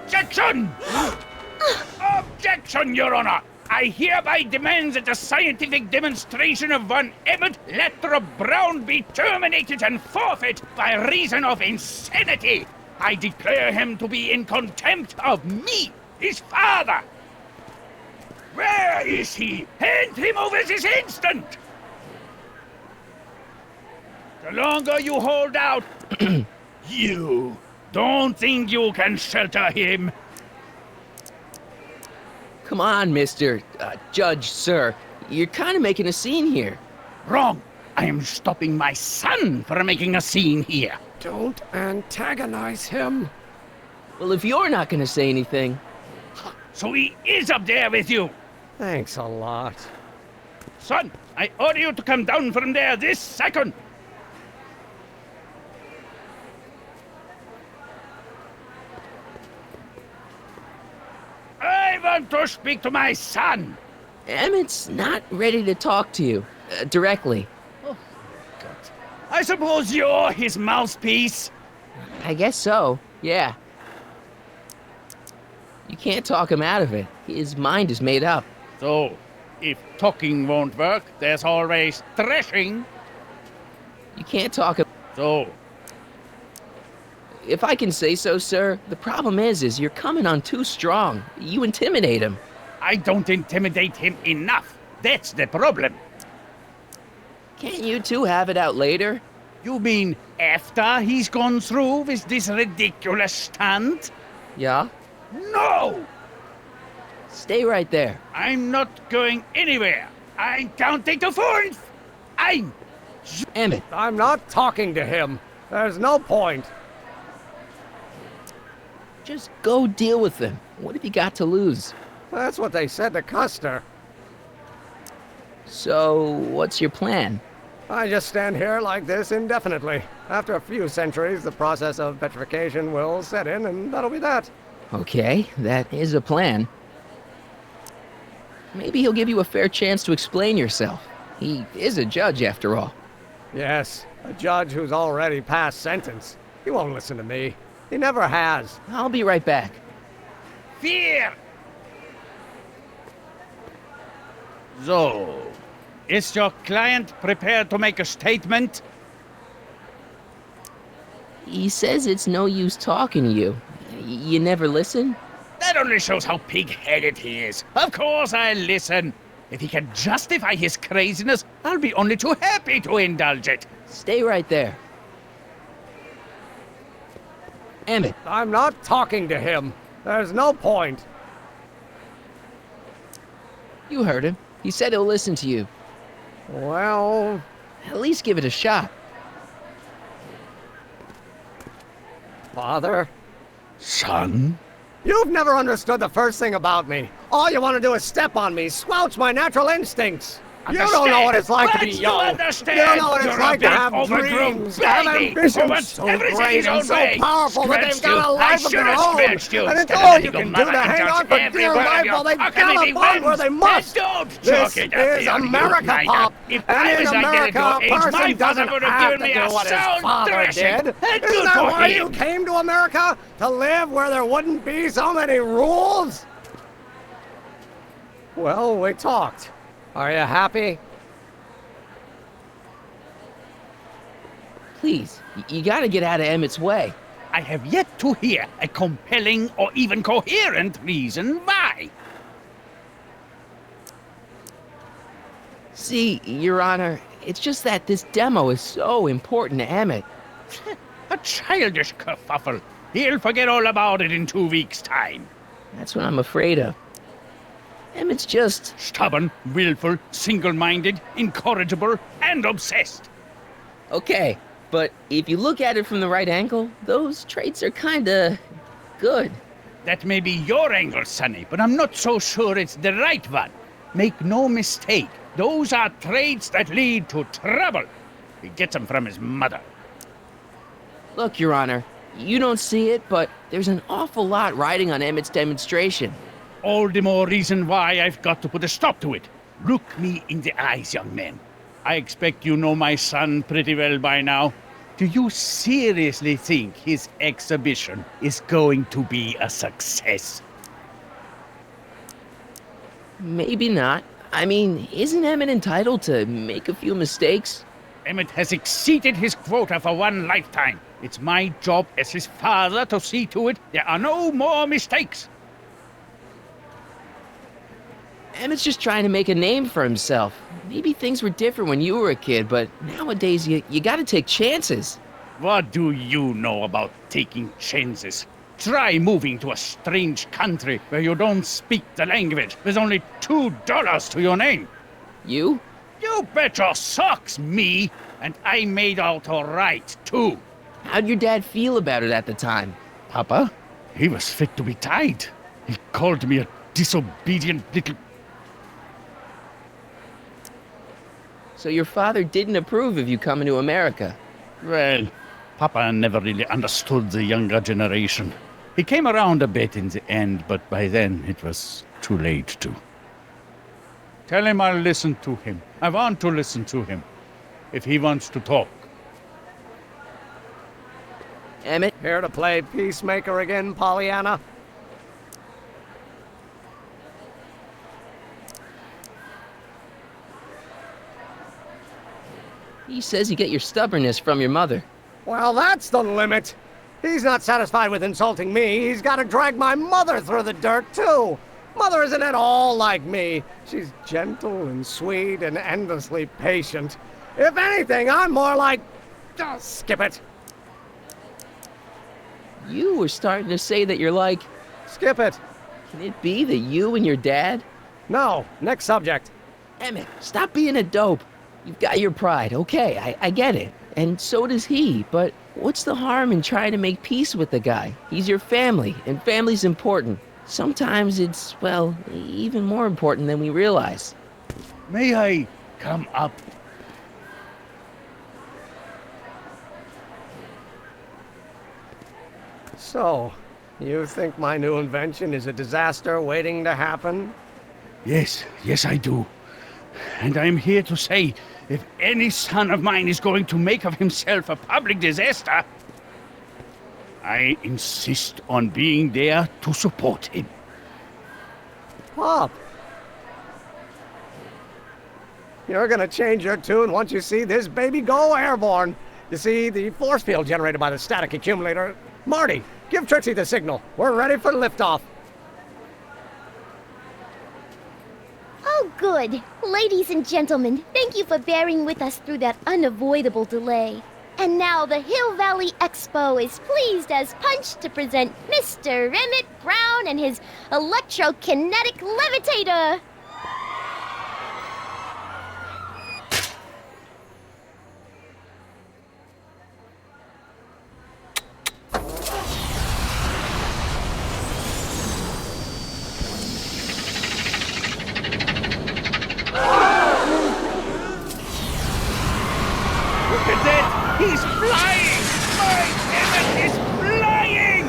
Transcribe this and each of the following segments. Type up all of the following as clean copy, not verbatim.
Objection! Objection, Your Honor! I hereby demand that the scientific demonstration of one Emmett Lathrop Brown be terminated and forfeit by reason of insanity. I declare him to be in contempt of me, his father. Where is he? Hand him over this instant! The longer you hold out, you don't think you can shelter him. Come on, Mr. Judge, sir. You're kind of making a scene here. Wrong. I am stopping my son from making a scene here. Don't antagonize him. Well, if you're not going to say anything... So he is up there with you. Thanks a lot. Son, I order you to come down from there this second. I want to speak to my son. Emmett's not ready to talk to you, directly. Oh, God. I suppose you're his mouthpiece. I guess so, yeah. You can't talk him out of it. His mind is made up. So, if talking won't work, there's always threshing. You can't talk him... So, if I can say so, sir, the problem is you're coming on too strong. You intimidate him. I don't intimidate him enough. That's the problem. Can't you two have it out later? You mean after he's gone through with this ridiculous stunt? Yeah? No! Stay right there. I'm not going anywhere. I'm counting to 4. I'm... Emmett. I'm not talking to him. There's no point. Just go deal with them. What have you got to lose? That's what they said to Custer. So, what's your plan? I just stand here like this indefinitely. After a few centuries, the process of petrification will set in, and that'll be that. Okay, that is a plan. Maybe he'll give you a fair chance to explain yourself. He is a judge, after all. Yes, a judge who's already passed sentence. He won't listen to me. He never has. I'll be right back. Fear! So, is your client prepared to make a statement? He says it's no use talking to you. You never listen? That only shows how pig-headed he is. Of course I'll listen. If he can justify his craziness, I'll be only too happy to indulge it. Stay right there. Emmett. I'm not talking to him. There's no point. You heard him. He said he'll listen to you. Well... At least give it a shot. Father? Son? You've never understood the first thing about me. All you want to do is step on me, squelch my natural instincts. You don't know what it's like to be young. You don't know what it's like to have dreams, to have ambitions so great and so powerful that they've got a life of their own. And it's all you can do to hang on for dear life while they gallop on where they must. This is America, Pop. And in America, a person doesn't have to do what his father did. Isn't that why you came to America? To live where there wouldn't be so many rules? Well, we talked. Are you happy? Please, you gotta get out of Emmett's way. I have yet to hear a compelling or even coherent reason why. See, Your Honor, it's just that this demo is so important to Emmett. A childish kerfuffle. He'll forget all about it in 2 weeks' time. That's what I'm afraid of. Emmett's just... Stubborn, willful, single-minded, incorrigible, and obsessed. Okay, but if you look at it from the right angle, those traits are kinda... good. That may be your angle, Sonny, but I'm not so sure it's the right one. Make no mistake, those are traits that lead to trouble. He gets them from his mother. Look, Your Honor, you don't see it, but there's an awful lot riding on Emmett's demonstration. All the more reason why I've got to put a stop to it. Look me in the eyes, young man. I expect you know my son pretty well by now. Do you seriously think his exhibition is going to be a success? Maybe not. I mean, isn't Emmett entitled to make a few mistakes? Emmett has exceeded his quota for one lifetime. It's my job as his father to see to it there are no more mistakes. Emmett's just trying to make a name for himself. Maybe things were different when you were a kid, but nowadays you gotta take chances. What do you know about taking chances? Try moving to a strange country where you don't speak the language with only $2 to your name. You? You bet your socks, me! And I made out all right, too. How'd your dad feel about it at the time? Papa? He was fit to be tied. He called me a disobedient little... So your father didn't approve of you coming to America? Well, Papa never really understood the younger generation. He came around a bit in the end, but by then it was too late to. Tell him I'll listen to him. I want to listen to him. If he wants to talk. Emmett? Here to play peacemaker again, Pollyanna? He says you get your stubbornness from your mother. Well, that's the limit. He's not satisfied with insulting me. He's got to drag my mother through the dirt, too. Mother isn't at all like me. She's gentle and sweet and endlessly patient. If anything, I'm more like... Oh, skip it. You were starting to say that you're like... Skip it. Can it be that you and your dad? No, next subject. Emmett, stop being a dope. You've got your pride, okay, I get it. And so does he, but what's the harm in trying to make peace with the guy? He's your family, and family's important. Sometimes it's, well, even more important than we realize. May I come up? So, you think my new invention is a disaster waiting to happen? Yes, I do. And I'm here to say, if any son of mine is going to make of himself a public disaster, I insist on being there to support him. Pop! You're gonna change your tune once you see this baby go airborne. You see, the force field generated by the static accumulator... Marty, give Trixie the signal. We're ready for liftoff. Oh, good. Ladies and gentlemen, thank you for bearing with us through that unavoidable delay. And now the Hill Valley Expo is pleased as punch to present Mr. Emmett Brown and his electrokinetic levitator. Look at that! He's flying! My Emmett is flying!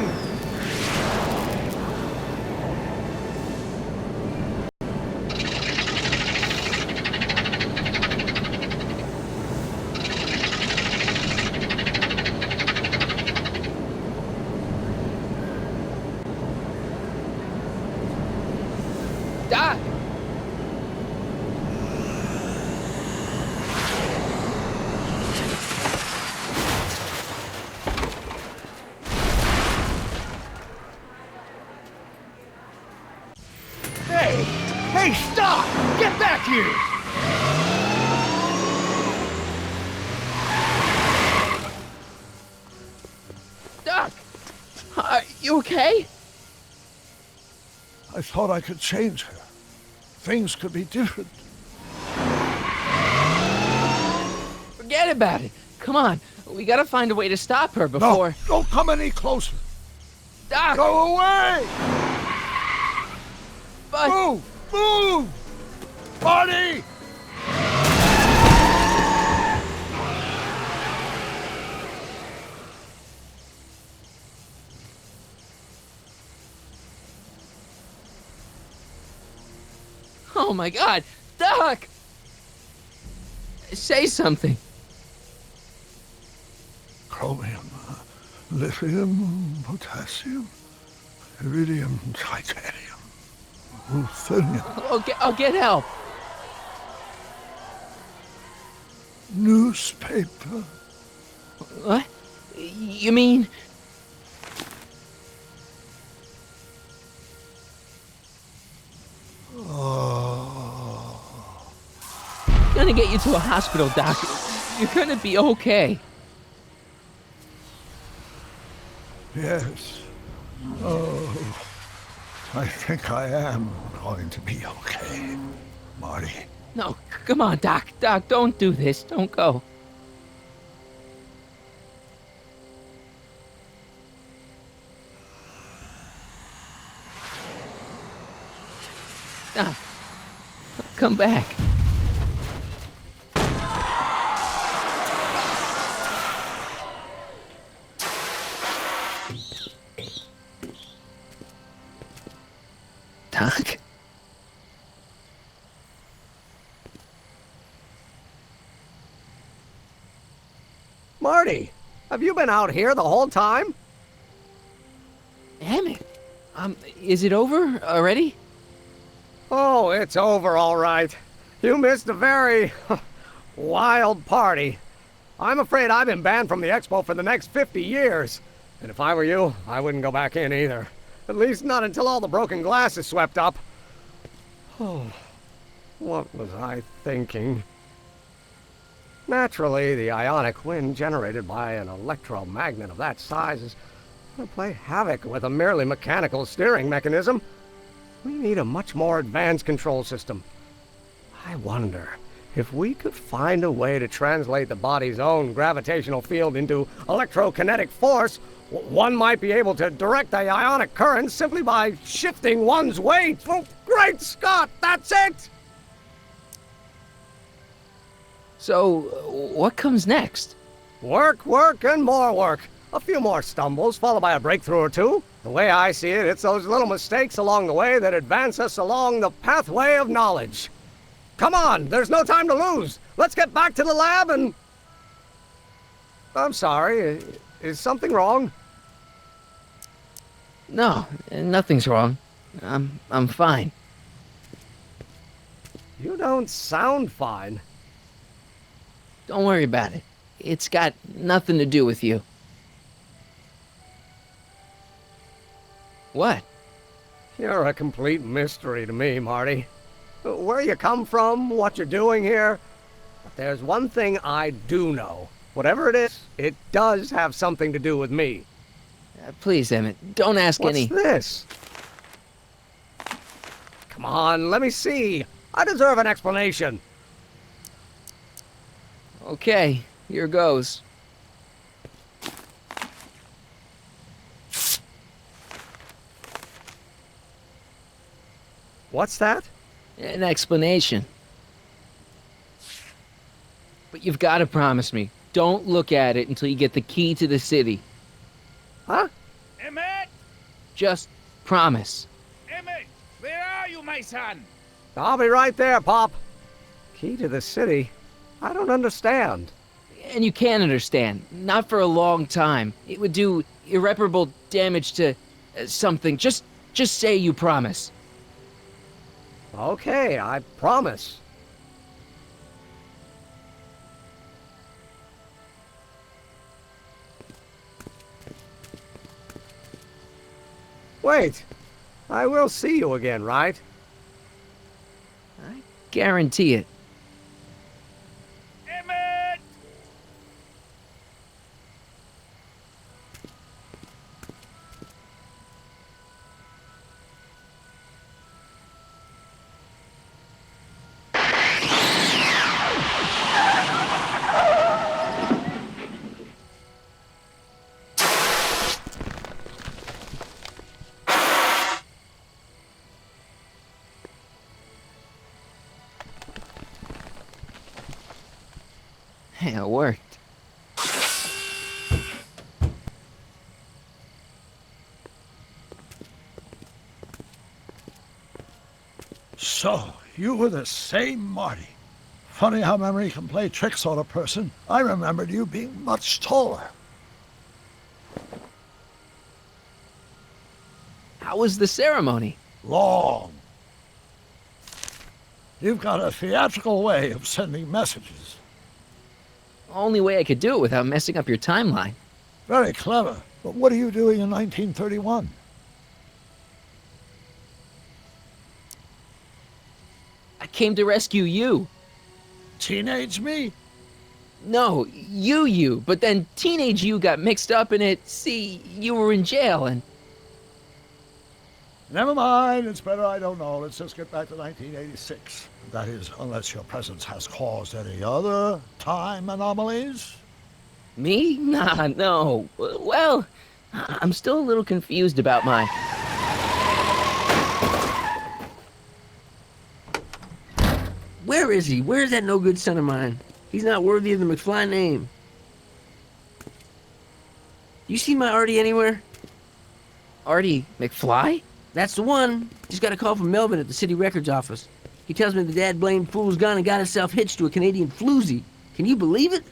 Doc! Hey, stop! Get back here! Doc! Are you okay? I thought I could change her. Things could be different. Forget about it. Come on, we gotta find a way to stop her before... No, don't come any closer. Doc! Go away! But... Move! Move! Marty! Oh my God, Doc! Say something. chromium, lithium, potassium, iridium, titanium, ruthenium. I'll get help. Newspaper. What? You mean... Gonna get you to a hospital, Doc. You're gonna be okay. Yes. Oh, I think I am going to be okay, Marty. No, come on, Doc. Doc, don't do this. Don't go. Doc, come back. Doc? Marty, have you been out here the whole time? Emmett, is it over already? Oh, it's over all right. You missed a very wild party. I'm afraid I've been banned from the expo for the next 50 years. And if I were you, I wouldn't go back in either. At least not until all the broken glass is swept up. Oh, what was I thinking? Naturally, the ionic wind generated by an electromagnet of that size is going to play havoc with a merely mechanical steering mechanism. We need a much more advanced control system. I wonder if we could find a way to translate the body's own gravitational field into electrokinetic force. One might be able to direct the ionic current simply by shifting one's weight. Oh, great Scott, that's it! So, what comes next? Work, work, and more work. A few more stumbles, followed by a breakthrough or two. The way I see it, it's those little mistakes along the way that advance us along the pathway of knowledge. Come on, there's no time to lose. Let's get back to the lab and... I'm sorry, is something wrong? No, nothing's wrong. I'm fine. You don't sound fine. Don't worry about it. It's got nothing to do with you. What? You're a complete mystery to me, Marty. Where you come from, what you're doing here. But there's one thing I do know. Whatever it is, it does have something to do with me. Please, Emmett, don't ask any... What's this? Come on, let me see. I deserve an explanation. Okay, here goes. What's that? An explanation. But you've got to promise me, don't look at it until you get the key to the city. Huh? Emmett! Just promise. Emmett! Where are you, my son? I'll be right there, Pop. Key to the city? I don't understand. And you can understand. Not for a long time. It would do irreparable damage to something. Just say you promise. Okay, I promise. Wait, I will see you again, right? I guarantee it. Emmett! Hey, it worked. So, you were the same Marty. Funny how memory can play tricks on a person. I remembered you being much taller. How was the ceremony? Long. You've got a theatrical way of sending messages. Only way I could do it without messing up your timeline. Very clever. But what are you doing in 1931? I came to rescue you. Teenage me? No, you, but then teenage you got mixed up in it. See, you were in jail and... Never mind, it's better I don't know. Let's just get back to 1986. That is, unless your presence has caused any other time anomalies. Me? Nah, no. Well, I'm still a little confused about my... Where is he? Where's that no-good son of mine? He's not worthy of the McFly name. You see my Artie anywhere? Artie McFly? That's the one. Just got a call from Melvin at the city records office. He tells me the dad-blamed fool's gone and got himself hitched to a Canadian floozy. Can you believe it?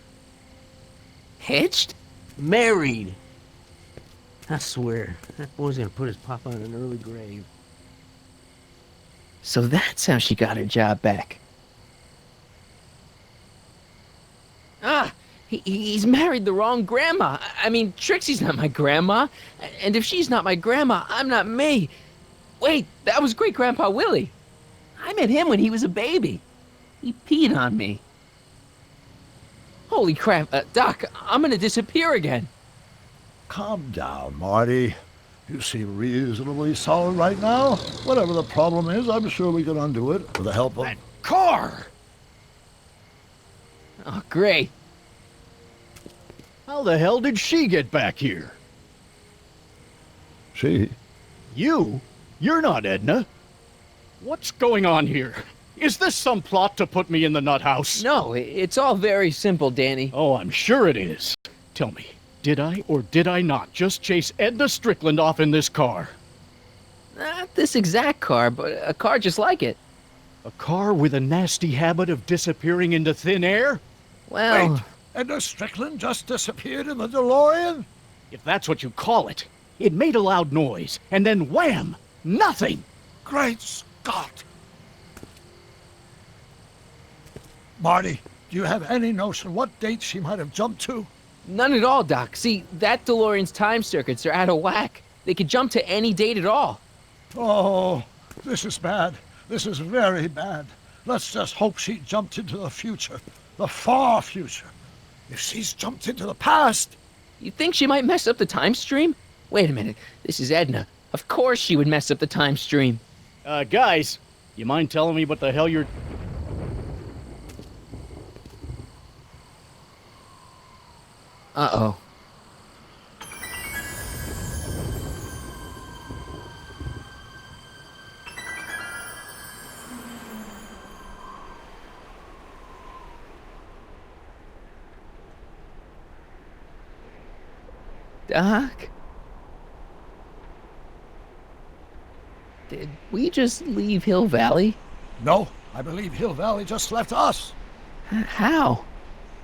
Hitched? Married. I swear, that boy's gonna put his papa in an early grave. So that's how she got her job back. Ah, he's married the wrong grandma. I mean, Trixie's not my grandma. And if she's not my grandma, I'm not me. Wait, that was Great-Grandpa Willie. I met him when he was a baby. He peed on me. Holy crap, Doc, I'm gonna disappear again. Calm down, Marty. You seem reasonably solid right now. Whatever the problem is, I'm sure we can undo it with the help of... That car! Oh, great. How the hell did she get back here? She? You? You're not Edna. What's going on here? Is this some plot to put me in the nut house? No, it's all very simple, Danny. Oh, I'm sure it is. Tell me, did I or did I not just chase Edna Strickland off in this car? Not this exact car, but a car just like it. A car with a nasty habit of disappearing into thin air? Well... Wait, Edna Strickland just disappeared in the DeLorean? If that's what you call it. It made a loud noise, and then wham! Nothing! Great Scott! Marty, do you have any notion what date she might have jumped to? None at all, Doc. See, that DeLorean's time circuits are out of whack. They could jump to any date at all. Oh, this is bad. This is very bad. Let's just hope she jumped into the future. The far future. If she's jumped into the past... You think she might mess up the time stream? Wait a minute. This is Edna. Of course she would mess up the time stream. Guys, you mind telling me what the hell you're... Uh-oh. Doc? Did we just leave Hill Valley? No, I believe Hill Valley just left us. How?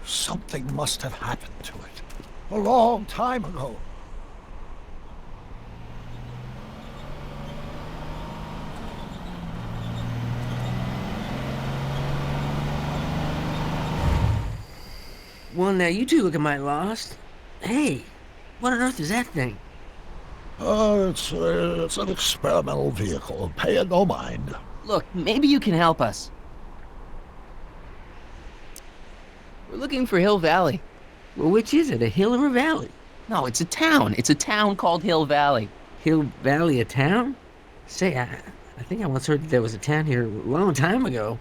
Something must have happened to it. A long time ago. Well, now you two look mighty lost. Hey, what on earth is that thing? It's an experimental vehicle. Pay it no mind. Look, maybe you can help us. We're looking for Hill Valley. Well, which is it, a hill or a valley? No, it's a town. It's a town called Hill Valley. Hill Valley, a town? Say, I think I once heard that there was a town here a long time ago.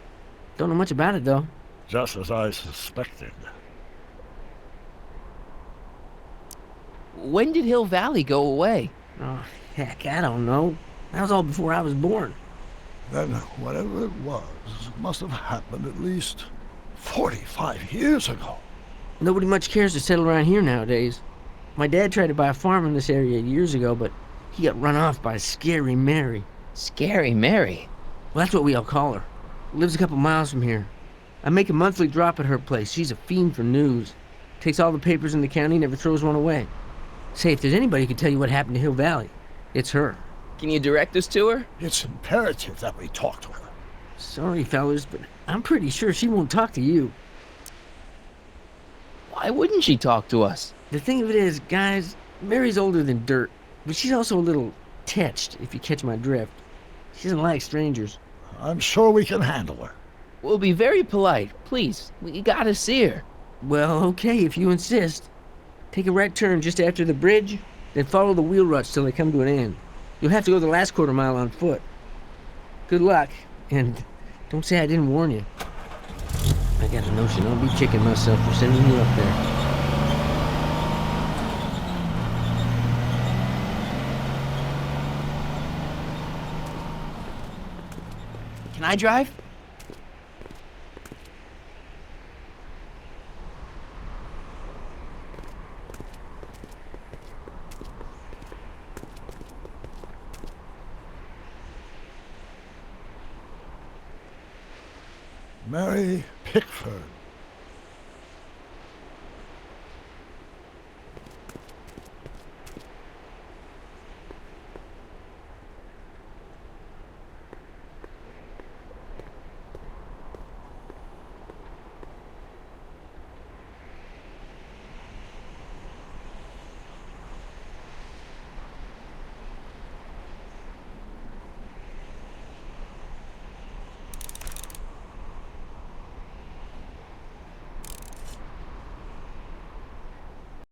Don't know much about it, though. Just as I suspected. When did Hill Valley go away? Oh, heck, I don't know. That was all before I was born. Then whatever it was must have happened at least 45 years ago. Nobody much cares to settle around here nowadays. My dad tried to buy a farm in this area years ago, but he got run off by Scary Mary. Scary Mary? Well, that's what we all call her. Lives a couple miles from here. I make a monthly drop at her place. She's a fiend for news. Takes all the papers in the county, never throws one away. Say, if there's anybody who can tell you what happened to Hill Valley, it's her. Can you direct us to her? It's imperative that we talk to her. Sorry, fellas, but I'm pretty sure she won't talk to you. Why wouldn't she talk to us? The thing of it is, guys, Mary's older than dirt, but she's also a little tetched, if you catch my drift. She doesn't like strangers. I'm sure we can handle her. We'll be very polite. Please, we gotta see her. Well, okay, if you insist. Take a right turn just after the bridge, then follow the wheel ruts till they come to an end. You'll have to go the last quarter mile on foot. Good luck, and don't say I didn't warn you. I got a notion I'll be kicking myself for sending you up there. Can I drive? Mary Pickford.